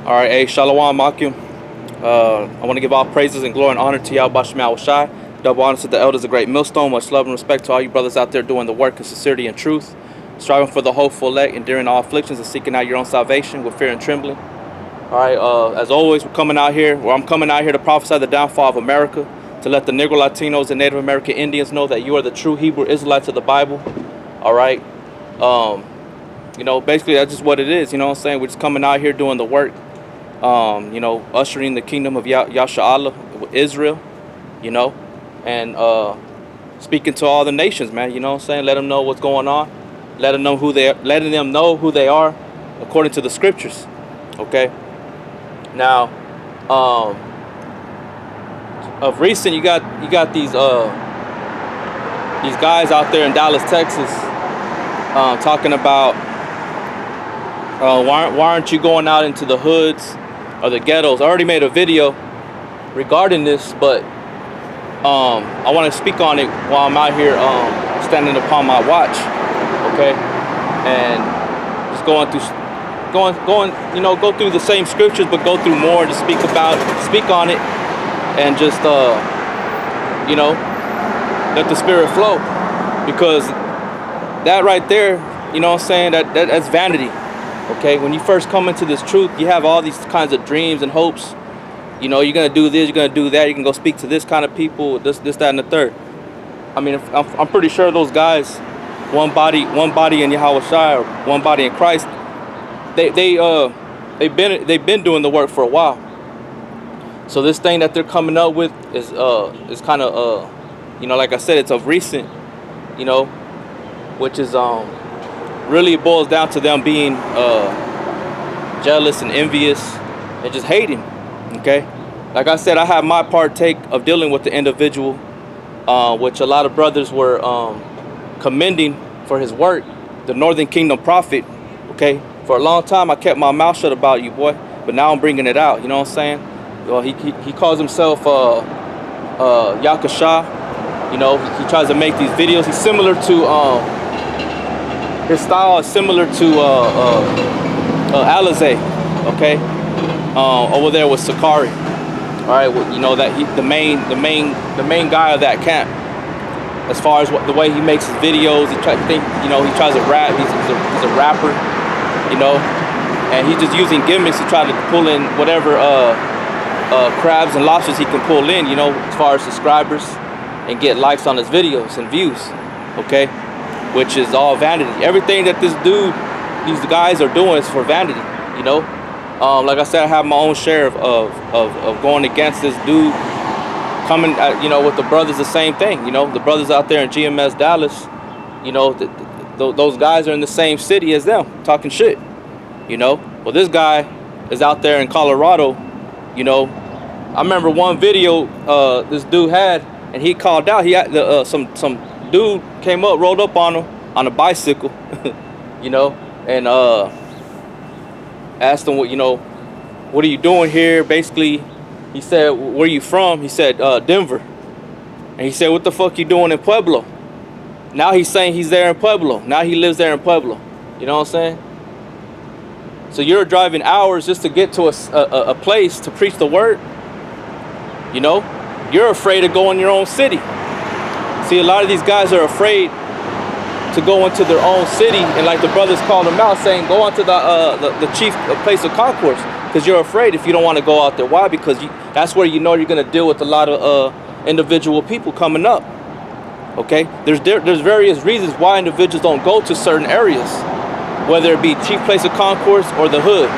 All right, hey, Shalom Makim. I want to give all praises and glory and honor to Yahweh Shemel Shai. Double honor to the elders of Great Millstone. Much love and respect to all you brothers out there doing the work of sincerity and truth, striving for the hopeful elect, enduring all afflictions, and seeking out your own salvation with fear and trembling. All right, as always, I'm coming out here to prophesy the downfall of America, to let the Negro Latinos and Native American Indians know that you are the true Hebrew Israelites of the Bible. All right. Basically that's just what it is. You know what I'm saying? We're just coming out here doing the work. Ushering the kingdom of Yahshua with Israel, and speaking to all the nations, man. You know what I'm saying? Let them know what's going on. Letting them know who they are according to the scriptures. Okay. Now, of recent, you got these guys out there in Dallas, Texas, talking about why aren't you going out into the hoods or the ghettos? I already made a video regarding this, but I want to speak on it while I'm out here standing upon my watch, okay, and just go through the same scriptures, but go through more to speak on it, and just let the spirit flow, because that right there, you know what I'm saying, that's vanity. Okay, when you first come into this truth, you have all these kinds of dreams and hopes. You're gonna do this, you're gonna do that. You can go speak to this kind of people, this, that, and the third. I mean, I'm pretty sure those guys, one body in Yahweh Shai, or one body in Christ, they've been doing the work for a while. So this thing that they're coming up with is kind of like I said, it's of recent, which is really it boils down to them being jealous and envious and just hating. Okay, like I said, I have my partake of dealing with the individual, which a lot of brothers were commending for his work, the Northern Kingdom prophet. Okay, for a long time I kept my mouth shut about you, boy, but now I'm bringing it out. You know what I'm saying? Well, he calls himself Yakasha. He tries to make these videos. He's similar to his style is similar to Alizé, okay, over there with Sakari. All right, well, that the main guy of that camp. As far as the way he makes his videos, he tries to rap. He's a rapper, and he's just using gimmicks to try to pull in whatever crabs and lobsters he can pull in, as far as subscribers and get likes on his videos and views, okay. Which is all vanity. Everything that these guys are doing is for vanity, Like I said, I have my own share of going against this dude coming, with the brothers, the same thing, The brothers out there in GMS Dallas, those guys are in the same city as them, talking shit, Well, this guy is out there in Colorado, I remember one video this dude had, and he called out. He had some dude came up, rolled up on him on a bicycle, and asked him, what are you doing here? Basically, he said, where are you from? He said, Denver. And he said, what the fuck you doing in Pueblo? Now he's saying he's there in Pueblo. Now he lives there in Pueblo. You know what I'm saying? So you're driving hours just to get to a place to preach the word. You're afraid to go in your own city. See, a lot of these guys are afraid to go into their own city, and like the brothers called them out, saying, go onto the chief place of concourse, because you're afraid if you don't want to go out there. Why? Because that's where you're going to deal with a lot of individual people coming up. Okay, there's various reasons why individuals don't go to certain areas, whether it be chief place of concourse or the hood.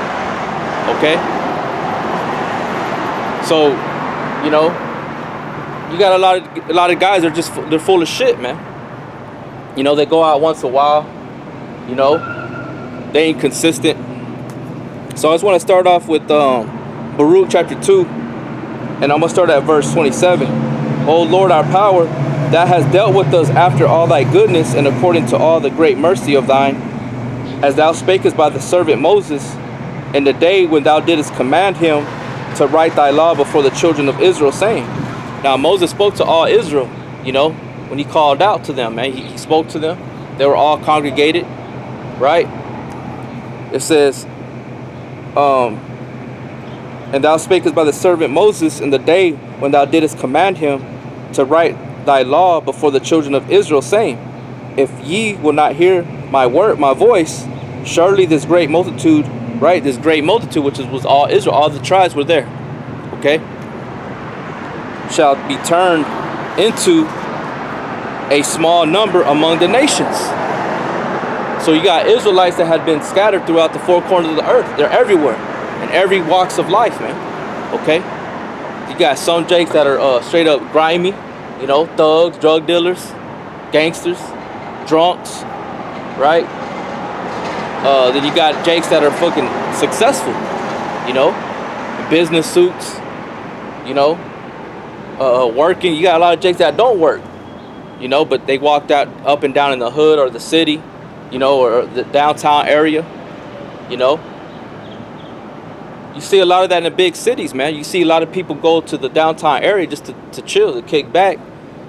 Okay, so you got a lot of guys that they're full of shit, man. They go out once in a while. They ain't consistent. So I just want to start off with Baruch chapter 2, and I'm gonna start at verse 27. O Lord, our power, that has dealt with us after all thy goodness and according to all the great mercy of thine, as thou spakest by the servant Moses, in the day when thou didst command him to write thy law before the children of Israel, saying. Now Moses spoke to all Israel, when he called out to them, man. He spoke to them. They were all congregated, right? It says, And thou spakest by the servant Moses in the day when thou didst command him to write thy law before the children of Israel, saying, if ye will not hear my word, my voice, surely this great multitude, right? This great multitude, which was all Israel, all the tribes were there, okay? Shall be turned into a small number among the nations. So you got Israelites that had been scattered throughout the four corners of the earth. They're everywhere, in every walks of life, man, okay? You got some jakes that are straight up grimy, you know, thugs, drug dealers, gangsters, drunks, right? Then you got jakes that are fucking successful, you know, business suits, you know, working. You got a lot of jakes that don't work, you know, but they walked out up and down in the hood or the city, you know, or the downtown area, you know. You see a lot of that in the big cities, man. You see a lot of people go to the downtown area just to chill, to kick back,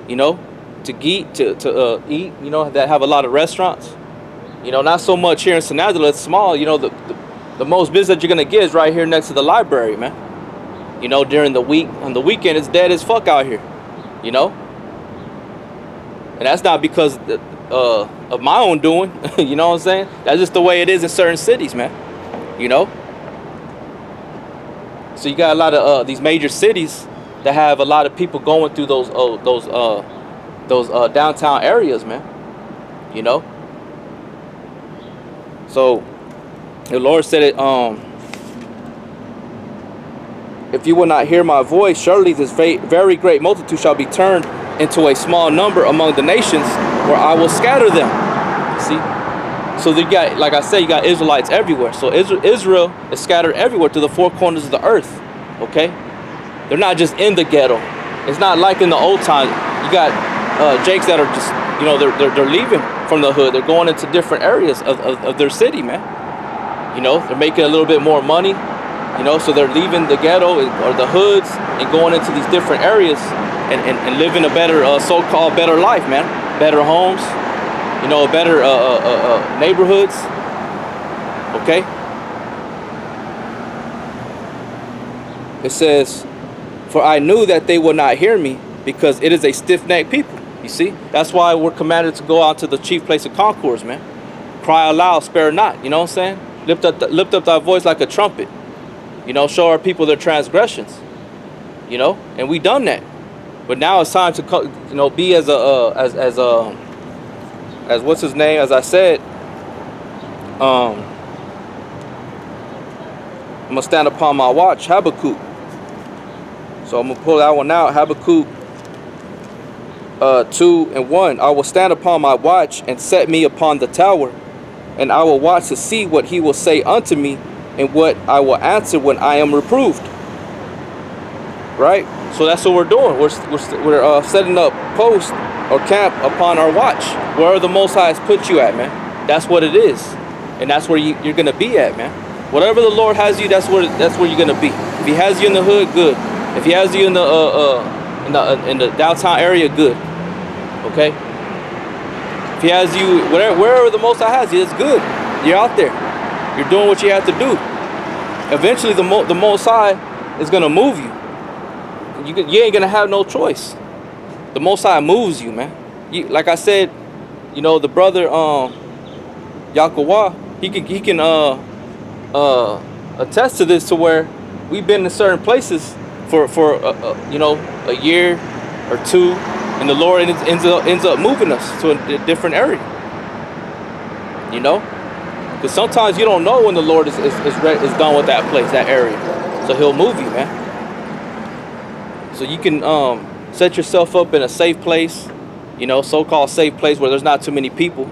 you know, to eat, to eat, you know, that have a lot of restaurants. You know, not so much here in San Angelo, it's small. You know, the most business that you're going to get is right here next to the library, man. You know, during the week, on the weekend, it's dead as fuck out here, you know. And that's not because of my own doing, you know what I'm saying? That's just the way it is in certain cities, man, you know. So you got a lot of these major cities that have a lot of people going through those downtown areas, man. You know. So the Lord said it. If you will not hear my voice, surely this very great multitude shall be turned into a small number among the nations, where I will scatter them. See. So you got, like I said, you got Israelites everywhere. So Israel is scattered everywhere to the four corners of the earth. Okay? They're not just in the ghetto. It's not like in the old times. You got jakes that are just, you know, they're leaving from the hood. They're going into different areas of their city, man. You know, they're making a little bit more money. You know, so they're leaving the ghetto or the hoods and going into these different areas and living a better, so-called better life, man. Better homes. You know, better neighborhoods, okay? It says, for I knew that they would not hear me, because it is a stiff-necked people. You see? That's why we're commanded to go out to the chief place of concourse, man. Cry aloud, spare not. You know what I'm saying? Lift up thy voice like a trumpet. You know, show our people their transgressions. You know? And we done that. But now it's time to, you know, be as what's his name, as I said, I'm gonna stand upon my watch, Habakkuk. So I'm gonna pull that one out, Habakkuk 2:1. I will stand upon my watch and set me upon the tower, and I will watch to see what he will say unto me, and what I will answer when I am reproved. Right? So that's what we're doing. We're setting up post or camp upon our watch, wherever the Most High has put you at, man. That's what it is, and that's where you're gonna be at, man. Whatever the Lord has you, that's where you're gonna be. If He has you in the hood, good. If He has you in the downtown area, good. Okay. If He has you wherever the Most High has you, it's good. You're out there. You're doing what you have to do. Eventually, the Most High is gonna move you. You ain't gonna have no choice. The Most High moves you, man. Like I said, you know, the brother Yakawa, he can attest to this, to where we've been in certain places for you know, a year or two, and the Lord ends up moving us to a different area. You know, because sometimes you don't know when the Lord is done with that place, that area. So He'll move you, man. So you can set yourself up in a safe place, you know, so-called safe place where there's not too many people.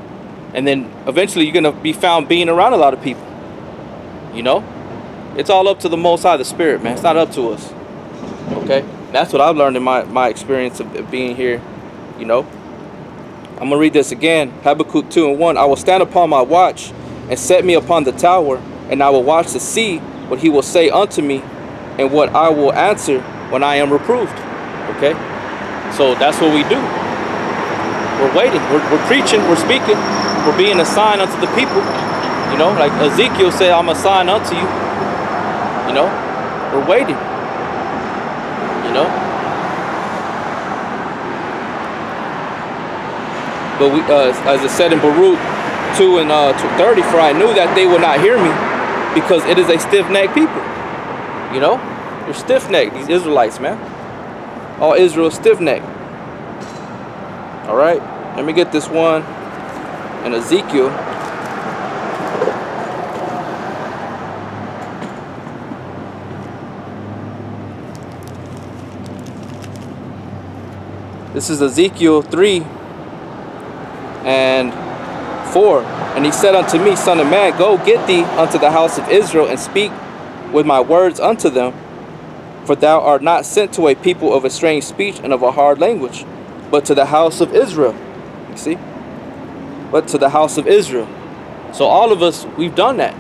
And then eventually you're going to be found being around a lot of people. You know? It's all up to the Most High, the Spirit, man. It's not up to us. Okay? That's what I've learned in my experience of being here, you know. I'm going to read this again. Habakkuk 2:1. I will stand upon my watch and set me upon the tower, and I will watch to see what he will say unto me, and what I will answer when I am reproved. Okay? So that's what we do. We're waiting. We're preaching. We're speaking. We're being a sign unto the people. You know, like Ezekiel said, I'm a sign unto you. You know, We're waiting. You know. But we, as it said in Baruch 2 and 30, for I knew that they would not hear me, because it is a stiff-necked people. You know, they're stiff-necked, these Israelites, man. All Israel stiff-necked. All right, let me get this one in Ezekiel. This is Ezekiel 3 and 4. And he said unto me, Son of man, go get thee unto the house of Israel, and speak with my words unto them. For thou art not sent to a people of a strange speech and of a hard language, but to the house of Israel. You see? But to the house of Israel. So all of us, we've done that.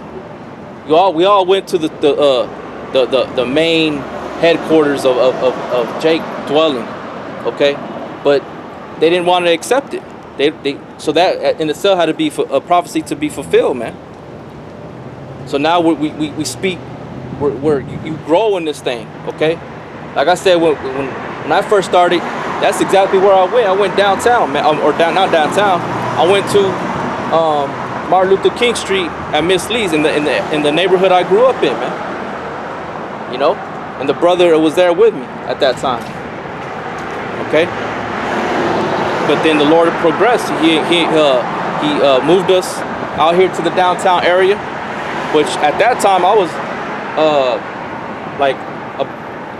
We all went to the main headquarters of Jake dwelling. Okay? But they didn't want to accept it. So that in itself had to be a prophecy to be fulfilled, man. So now we speak. You grow in this thing, okay? Like I said, when I first started, that's exactly where I went. I went downtown, man, not downtown. I went to Martin Luther King Street at Miss Lee's in the neighborhood I grew up in, man. You know, and the brother was there with me at that time. Okay. But then the Lord progressed. He moved us out here to the downtown area, which at that time I was like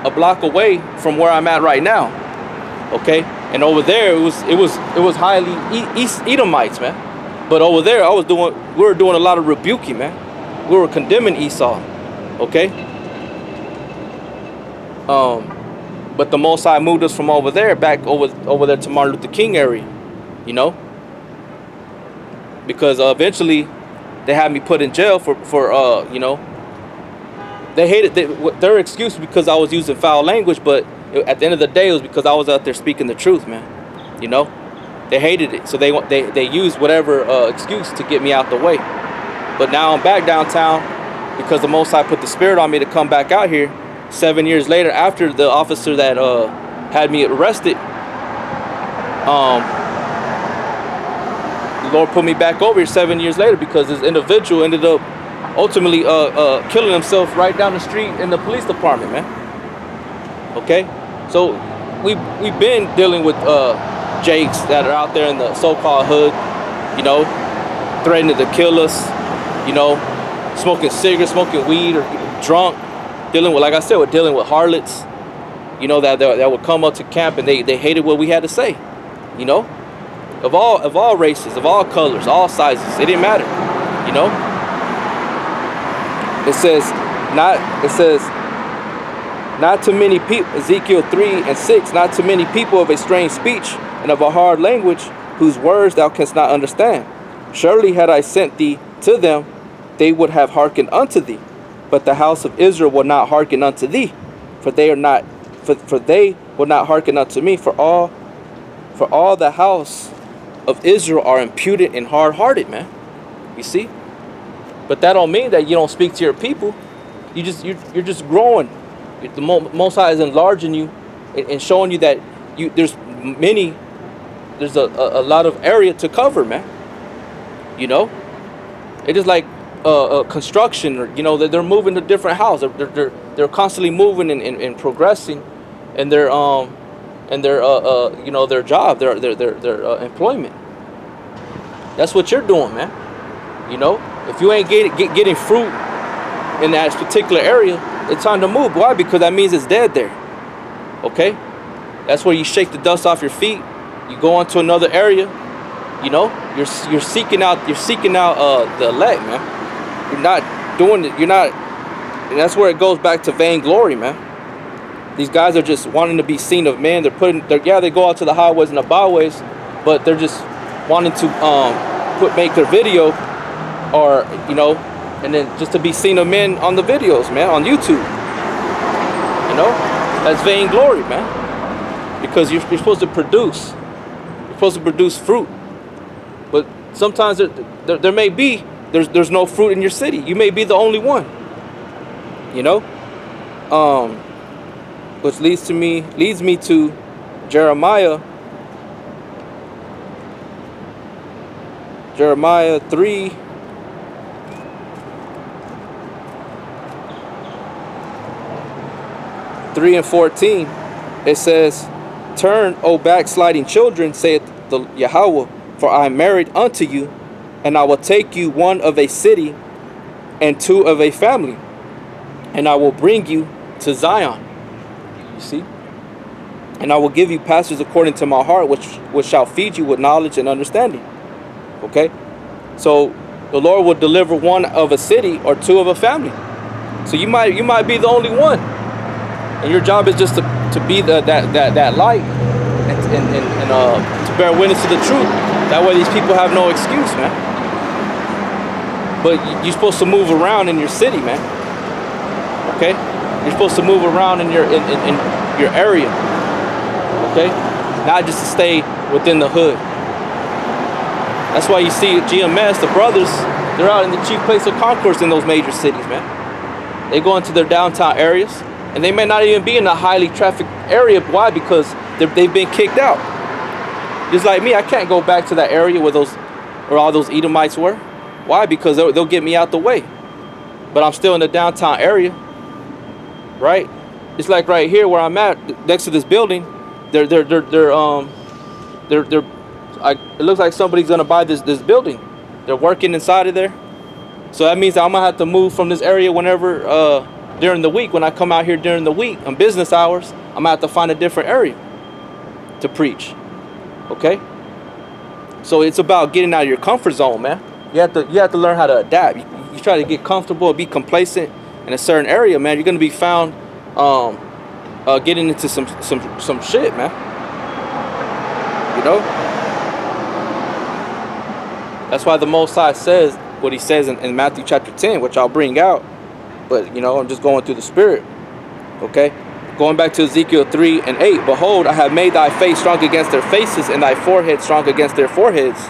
a block away from where I'm at right now. Okay, and over there it was highly East Edomites, man. But over there we were doing a lot of rebuking, man. We were condemning Esau. Okay. But the Most High moved us from over there back over there to Martin Luther King area, you know, because eventually they had me put in jail for you know, they hated their excuse because I was using foul language, but at the end of the day it was because I was out there speaking the truth, man. You know, they hated it, so they used whatever excuse to get me out the way. But now I'm back downtown because the Most High put the spirit on me to come back out here. 7 years later, after the officer that had me arrested, the Lord put me back over here 7 years later because this individual ended up ultimately killing himself right down the street in the police department, man. Okay, so we've been dealing with Jakes that are out there in the so-called hood, you know, threatening to kill us, you know, smoking cigarettes, smoking weed, or drunk. Dealing with, like I said, dealing with harlots, you know, that would come up to camp and they hated what we had to say, you know, of all races, of all colors, all sizes. It didn't matter, you know. It says not to many people, Ezekiel 3 and 6, not to many people of a strange speech and of a hard language, whose words thou canst not understand. Surely had I sent thee to them, they would have hearkened unto thee. But the house of Israel will not hearken unto thee, for they will not hearken unto me. For all the house of Israel are impudent and hard-hearted, man. You see? But that don't mean that you don't speak to your people. You're just growing. The Most High is enlarging you and showing you that there's a lot of area to cover, man. You know? It is like construction, or, you know, they're moving to different houses. They're constantly moving and progressing, and their you know, their job, their employment. That's what you're doing, man. You know, if you ain't getting fruit in that particular area, it's time to move. Why? Because that means it's dead there. Okay, that's where you shake the dust off your feet. You go on to another area. You know, you're seeking out the elect, man. You're not doing it. You're not, and that's where it goes back to vainglory, man. These guys are just wanting to be seen of men. They go out to the highways and the byways, but they're just wanting to make their video, or, you know, and then just to be seen of men on the videos, man, on YouTube. You know, that's vainglory, man. Because you're supposed to produce. You're supposed to produce fruit. But sometimes there may be. There's no fruit in your city. You may be the only one. You know? Um, which leads me to Jeremiah 3. 3:14, it says, "Turn, O backsliding children, saith the Yahweh, for I am married unto you, and I will take you one of a city, and two of a family, and I will bring you to Zion." You see? "And I will give you pastors according to my heart, which shall feed you with knowledge and understanding." Okay? So the Lord will deliver one of a city or two of a family. So you might be the only one. And your job is just to be that light and to bear witness to the truth. That way these people have no excuse, man. But you're supposed to move around in your city, man. Okay? You're supposed to move around in your area. Okay? Not just to stay within the hood. That's why you see GMS, the brothers, they're out in the chief place of concourse in those major cities, man. They go into their downtown areas, and they may not even be in a highly trafficked area. Why? Because they've been kicked out. Just like me, I can't go back to that area where all those Edomites were. Why? Because they'll get me out the way. But I'm still in the downtown area, right? It's like right here where I'm at, next to this building. It looks like somebody's gonna buy this building. They're working inside of there. So that means I'm gonna have to move from this area whenever during the week. When I come out here during the week on business hours, I'm gonna have to find a different area to preach. Okay? So it's about getting out of your comfort zone, man. You have to learn how to adapt. You try to get comfortable, be complacent in a certain area, man. You're gonna be found getting into some shit, man. You know? That's why the Most High says what he says in Matthew chapter 10, which I'll bring out. But, you know, I'm just going through the spirit. Okay? Going back to Ezekiel 3:8. "Behold, I have made thy face strong against their faces, and thy forehead strong against their foreheads.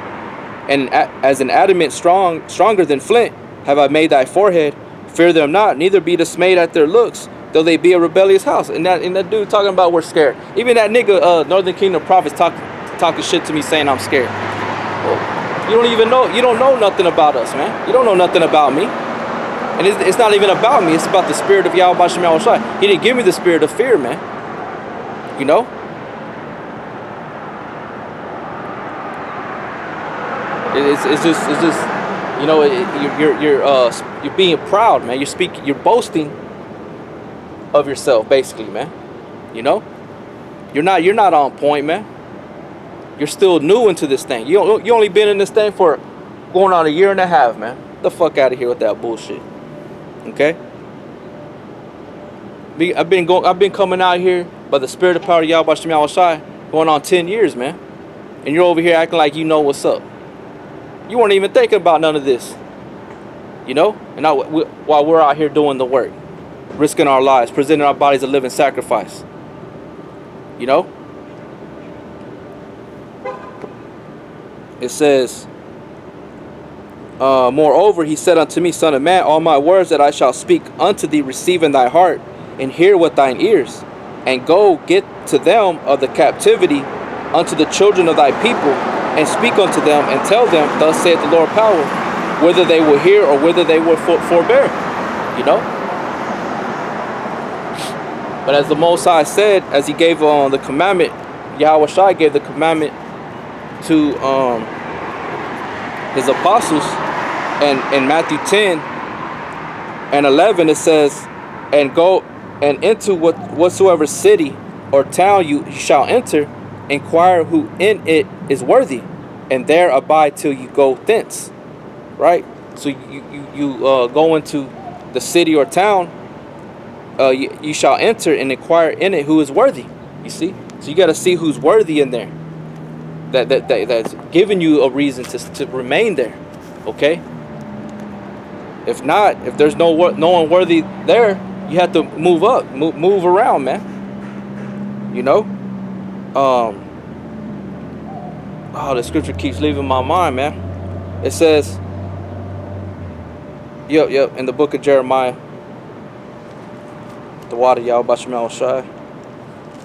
And as an adamant stronger than flint, have I made thy forehead. Fear them not, neither be dismayed at their looks, though they be a rebellious house." And that dude talking about we're scared. Even that nigga, Northern Kingdom Prophets talking shit to me saying I'm scared. Well, you don't know nothing about us, man. You don't know nothing about me. And it's not even about me. It's about the spirit of Yahweh Shem Yahushua. He didn't give me the spirit of fear, man. You know? It's just you know, you're being proud, man. You're boasting of yourself, basically, man. You know? You're not on point, man. You're still new into this thing. You only been in this thing for going on a year and a half, man. Get the fuck out of here with that bullshit. Okay? I've been coming out here by the spirit of power of Yahweh Shem Yahushua going on 10 years, man. And you're over here acting like you know what's up. You weren't even thinking about none of this. You know? And now, while we're out here doing the work, risking our lives, presenting our bodies a living sacrifice. You know? It says, "Moreover, he said unto me, Son of man, all my words that I shall speak unto thee receive in thy heart, and hear with thine ears, and go get to them of the captivity unto the children of thy people, and speak unto them, and tell them, Thus saith the Lord power, whether they will hear or whether they will forbear." You know? But as the Most High said, as he gave the commandment, Yahweh Shai gave the commandment to his apostles, and in Matthew 10:11 it says, "And go and into whatsoever city or town you shall enter, inquire who in it is worthy, and there abide till you go thence." Right? So you go into the city or town, you shall enter and inquire in it who is worthy. You see? So you got to see who's worthy in there. That's giving you a reason to remain there. Okay? If not, if there's no one worthy there, you have to move up, move around, man. You know? The scripture keeps leaving my mind, man. It says, yep, in the book of Jeremiah. The water, Yahweh Bashem Shai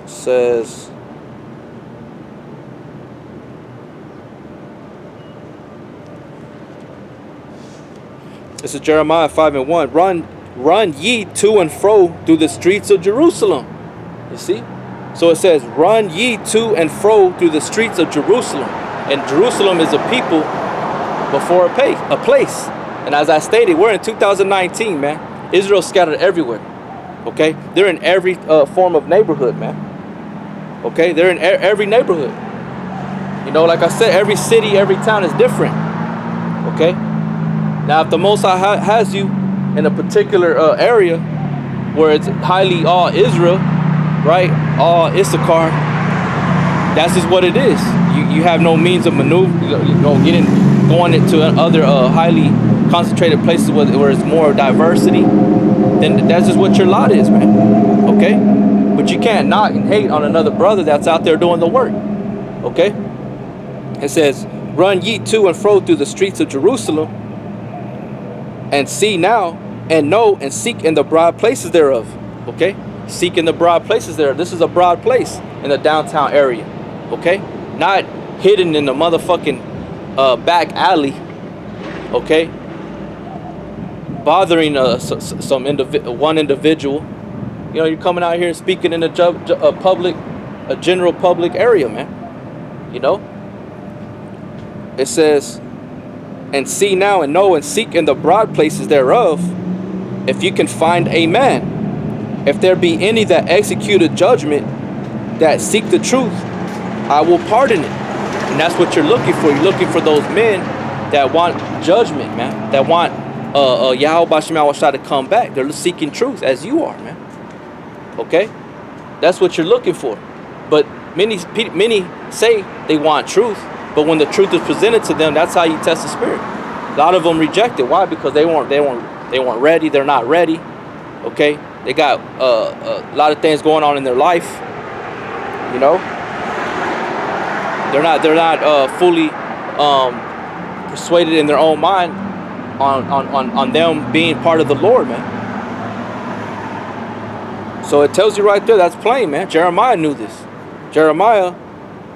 says, this is Jeremiah 5:1. Run ye to and fro through the streets of Jerusalem. You see? So it says, run ye to and fro through the streets of Jerusalem. And Jerusalem is a people before a place. And as I stated, we're in 2019, man. Israel's scattered everywhere. Okay? They're in every form of neighborhood, man. Okay? They're in every neighborhood. You know, like I said, every city, every town is different. Okay? Now, if the Most High has you in a particular area where it's highly all Israel, right? All Issachar, that's just what it is. You have no means of maneuver, going into other highly concentrated places where it's more diversity. Then that's just what your lot is, man. Okay? But you can't knock and hate on another brother that's out there doing the work. Okay? It says, run ye to and fro through the streets of Jerusalem, and see now, and know, and seek in the broad places thereof. Okay? Seek in the broad places there. This is a broad place in the downtown area. Okay? Not hidden in the motherfucking back alley. Okay? Bothering one individual. You know, you're coming out here and speaking in a general public area, man. You know? It says, and see now and know and seek in the broad places thereof, if you can find a man, if there be any that execute a judgment, that seek the truth, I will pardon it. And that's what you're looking for. You're looking for those men that want judgment, man. That want Yahweh Bashem Shai to come back. They're seeking truth as you are, man. Okay? That's what you're looking for. But many say they want truth. But when the truth is presented to them, that's how you test the spirit. A lot of them reject it. Why? Because they weren't ready. They're not ready. Okay, they got a lot of things going on in their life. You know, they're not fully persuaded in their own mind on them being part of the Lord, man. So it tells you right there. That's plain, man. Jeremiah knew this. Jeremiah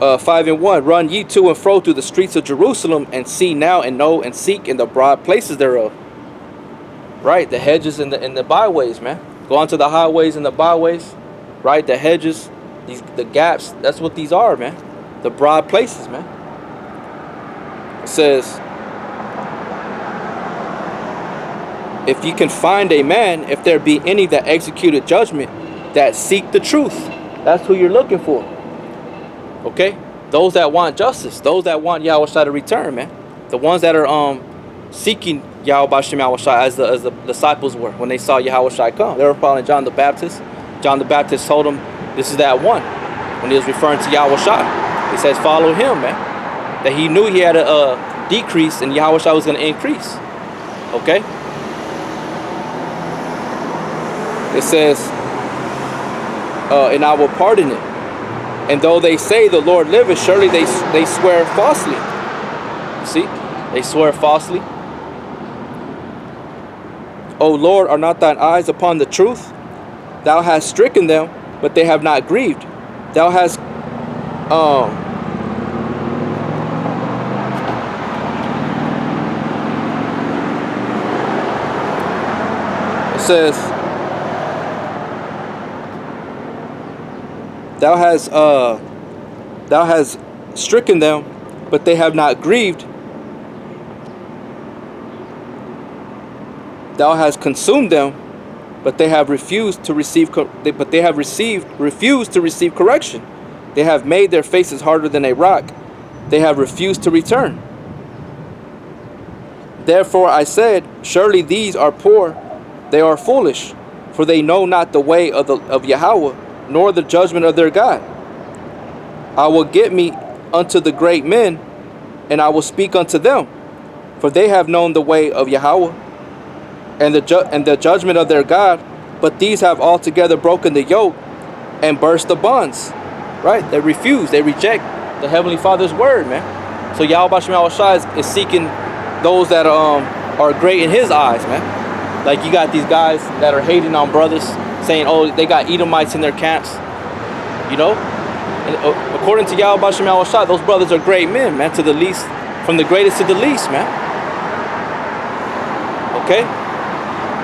5:1. Run ye to and fro through the streets of Jerusalem, and see now and know and seek in the broad places thereof. Right, the hedges and the byways, man. Go onto the highways and the byways. Right, the hedges, the gaps. That's what these are, man. The broad places, man. It says, if you can find a man, if there be any that executed judgment, that seek the truth. That's who you're looking for. Okay? Those that want justice. Those that want Yahweh Shai to return, man. The ones that are seeking Yahweh Bashem Shai as the disciples were when they saw Yahweh Shai come. They were following John the Baptist. John the Baptist told them, this is that one. When he was referring to Yahweh Shai. He says, follow him, man. That he knew he had a decrease and Yahweh Shai was going to increase. Okay? It says, and I will pardon it. And though they say the Lord liveth, surely they swear falsely. You see? They swear falsely. O Lord, are not thine eyes upon the truth? Thou hast stricken them, but they have not grieved. Thou hast it says, Thou hast stricken them, but they have not grieved. Thou hast consumed them, but they have refused to receive. Refused to receive correction. They have made their faces harder than a rock. They have refused to return. Therefore I said, surely these are poor, they are foolish, for they know not the way of Yahweh, nor the judgment of their God. I will get me unto the great men, and I will speak unto them, for they have known the way of Yahweh, and the judgment of their God. But these have altogether broken the yoke and burst the bonds. Right? They refuse. They reject the Heavenly Father's word, man. So Yahweh Bashem Shai is seeking those that are great in His eyes, man. Like you got these guys that are hating on brothers, saying, oh, they got Edomites in their camps. You know? And according to Yahweh Bashem Yahushua, those brothers are great men, man, to the least, from the greatest to the least, man. Okay?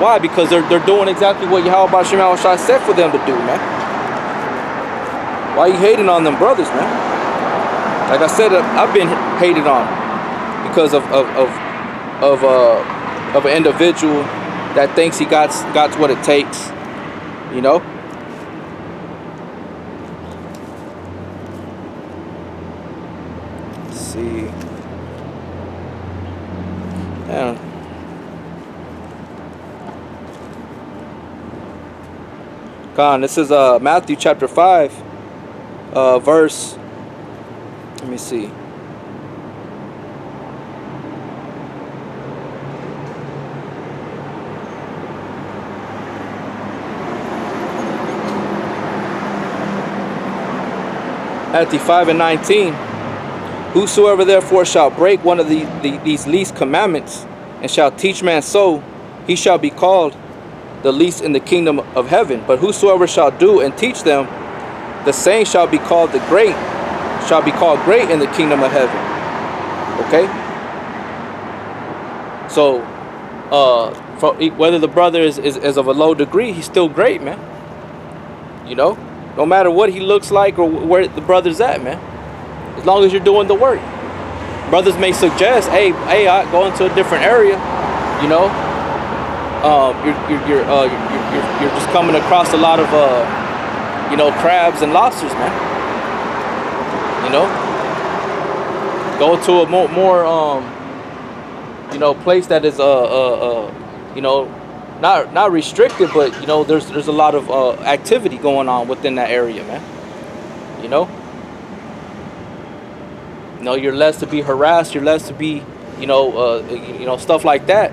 Why? Because they're doing exactly what Yahweh Bashem Yahushua said for them to do, man. Why are you hating on them brothers, man? Like I said, I've been hated on because of an individual that thinks he got what it takes, you know. Let's see, yeah. God, this is Matthew chapter 5, verse. Let me see. Matthew 5:19. Whosoever therefore shall break one of these least commandments and shall teach man so, he shall be called the least in the kingdom of heaven. But whosoever shall do and teach them, the same shall be called great in the kingdom of heaven. Okay? So, whether the brother is of a low degree, he's still great, man. You know? No matter what he looks like or where the brother's at, man. As long as you're doing the work. Brothers may suggest, hey, I go into a different area, you know. You're just coming across a lot of you know, crabs and lobsters, man. You know, go to a more you know, place that is you know, not restricted, but you know, there's a lot of activity going on within that area, man. You know, you're less to be harassed, you're less to be, you know, stuff like that.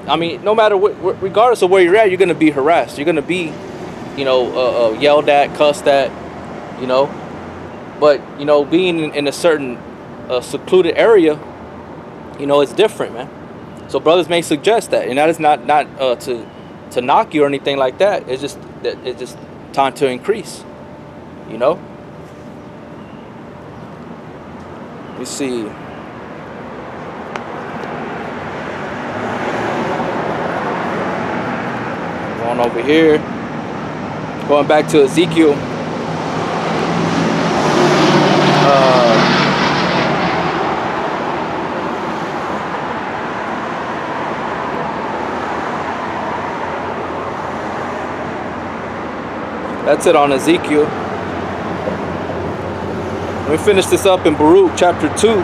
I mean, no matter what, regardless of where you're at, you're gonna be harassed. You're gonna be, you know, yelled at, cussed at, you know. But you know, being in a certain secluded area, you know, it's different, man. So brothers may suggest that, and that is not to knock you or anything like that. It's just time to increase, you know. Let me see. Going over here, going back to Ezekiel. That's it on Ezekiel. Let me finish this up in Baruch chapter 2,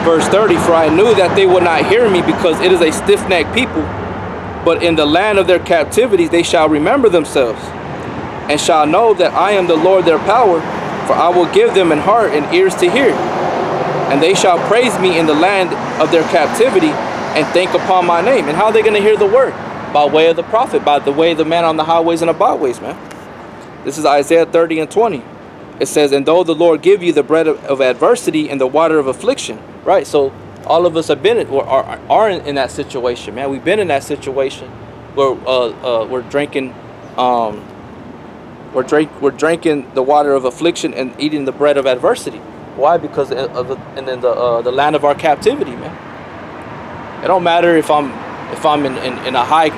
verse 30. For I knew that they would not hear me, because it is a stiff-necked people. But in the land of their captivities they shall remember themselves, and shall know that I am the Lord their power. For I will give them an heart and ears to hear, and they shall praise me in the land of their captivity, and think upon my name. And how are they going to hear the word? By way of the prophet, by the way of the man on the highways and the byways, man. This is Isaiah 30:20. It says, and though the Lord give you the bread of adversity and the water of affliction. Right? So all of us have been or are in that situation, man. We've been in that situation where we're drinking we're drinking the water of affliction and eating the bread of adversity. Why? Because of the land of our captivity, man. It don't matter if I'm in a high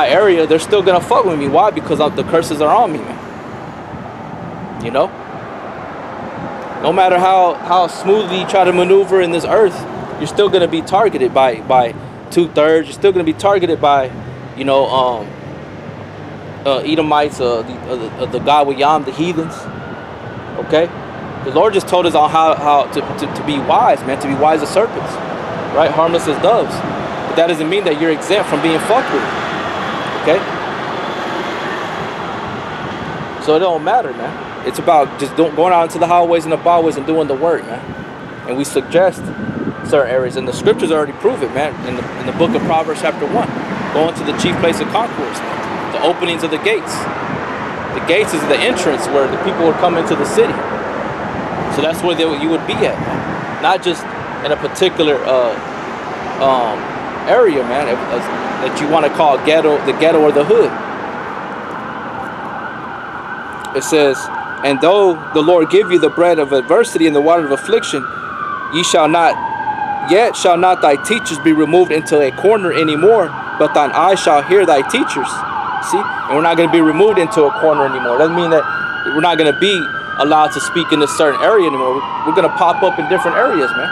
area, they're still gonna fuck with me. Why? Because the curses are on me, man. You know? No matter how smoothly you try to maneuver in this earth, you're still gonna be targeted by 2/3. You're still gonna be targeted by, you know, Edomites, the God with Yam, the heathens. Okay? The Lord just told us on how to be wise, man, to be wise as serpents. Right? Harmless as doves. But that doesn't mean that you're exempt from being fucked with. Okay? So it don't matter, man. It's about just going out into the highways and the byways and doing the work, man. And we suggest certain areas, and the scriptures already prove it, man. In the book of Proverbs chapter 1, going to the chief place of concourse, man. The openings of the gates. The gates is the entrance where the people would come into the city. So that's where you would be at, man. Not just in a particular area, man, that you want to call ghetto, the ghetto or the hood. It says, and though the Lord give you the bread of adversity and the water of affliction, shall not thy teachers be removed into a corner anymore, but thine eyes shall hear thy teachers. See? And we're not going to be removed into a corner anymore. Doesn't mean that we're not going to be allowed to speak in a certain area anymore. We're going to pop up in different areas, man.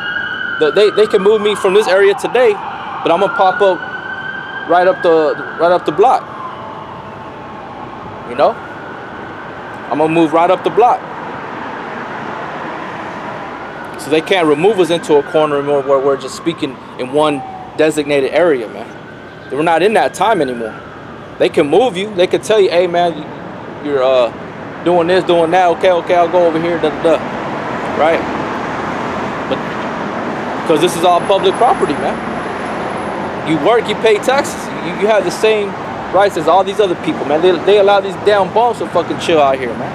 They can move me from this area today, but I'm going to pop up right up the block. You know? I'm going to move right up the block. So they can't remove us into a corner anymore where we're just speaking in one designated area, man. We're not in that time anymore. They can move you. They can tell you, hey, man, you're doing this, doing that. Okay, I'll go over here, right? But because this is all public property, man. You work, you pay taxes. You have the same rights as all these other people, man. They allow these damn bums to fucking chill out here, man.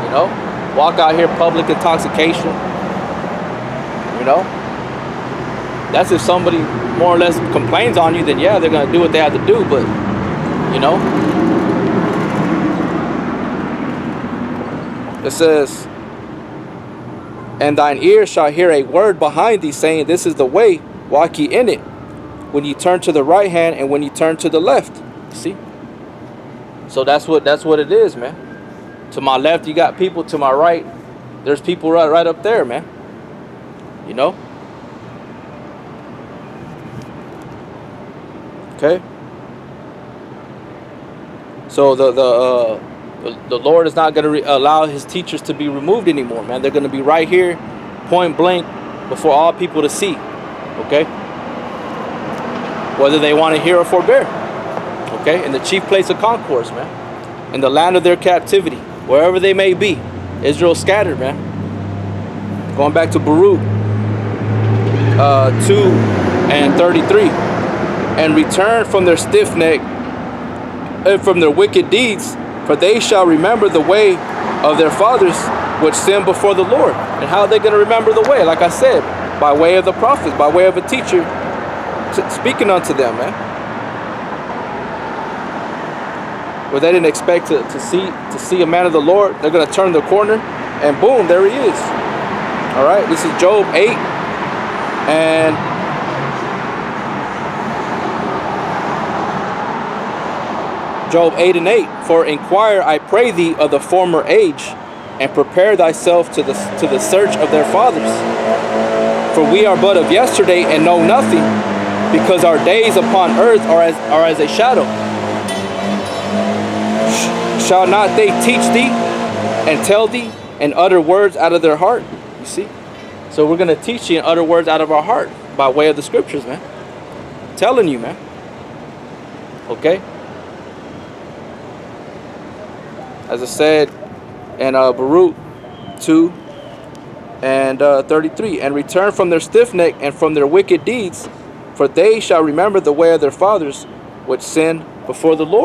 You know? Walk out here, public intoxication. You know? That's if somebody more or less complains on you, then yeah, they're gonna do what they have to do, but you know? It says, and thine ears shall hear a word behind thee, saying, this is the way, walk ye in it, when you turn to the right hand and when you turn to the left. See? So that's what it is, man. To my left, you got people. To my right, there's people right up there, man. You know? Okay? So the Lord is not going to allow his teachers to be removed anymore, man. They're going to be right here, point blank, before all people to see. Okay? Whether they want to hear or forbear. Okay? In the chief place of concourse, man. In the land of their captivity. Wherever they may be. Israel scattered, man. Going back to Baruch 2:33. And return from their stiff neck and from their wicked deeds, for they shall remember the way of their fathers which sinned before the Lord. And how are they going to remember the way? Like I said, by way of the prophets, by way of a teacher speaking unto them, man. Where they didn't expect to see a man of the Lord, they're going to turn the corner, and boom, there he is. All right, this is Job 8 and Job 8 and 8. For inquire, I pray thee, of the former age, and prepare thyself to the search of their fathers. For we are but of yesterday and know nothing, because our days upon earth are as a shadow. Shall not they teach thee and tell thee and utter words out of their heart? You see? So we're going to teach you and utter words out of our heart by way of the scriptures, man. I'm telling you, man. Okay? As I said in Baruch 2 and 33. And return from their stiff neck and from their wicked deeds, for they shall remember the way of their fathers which sinned before the Lord.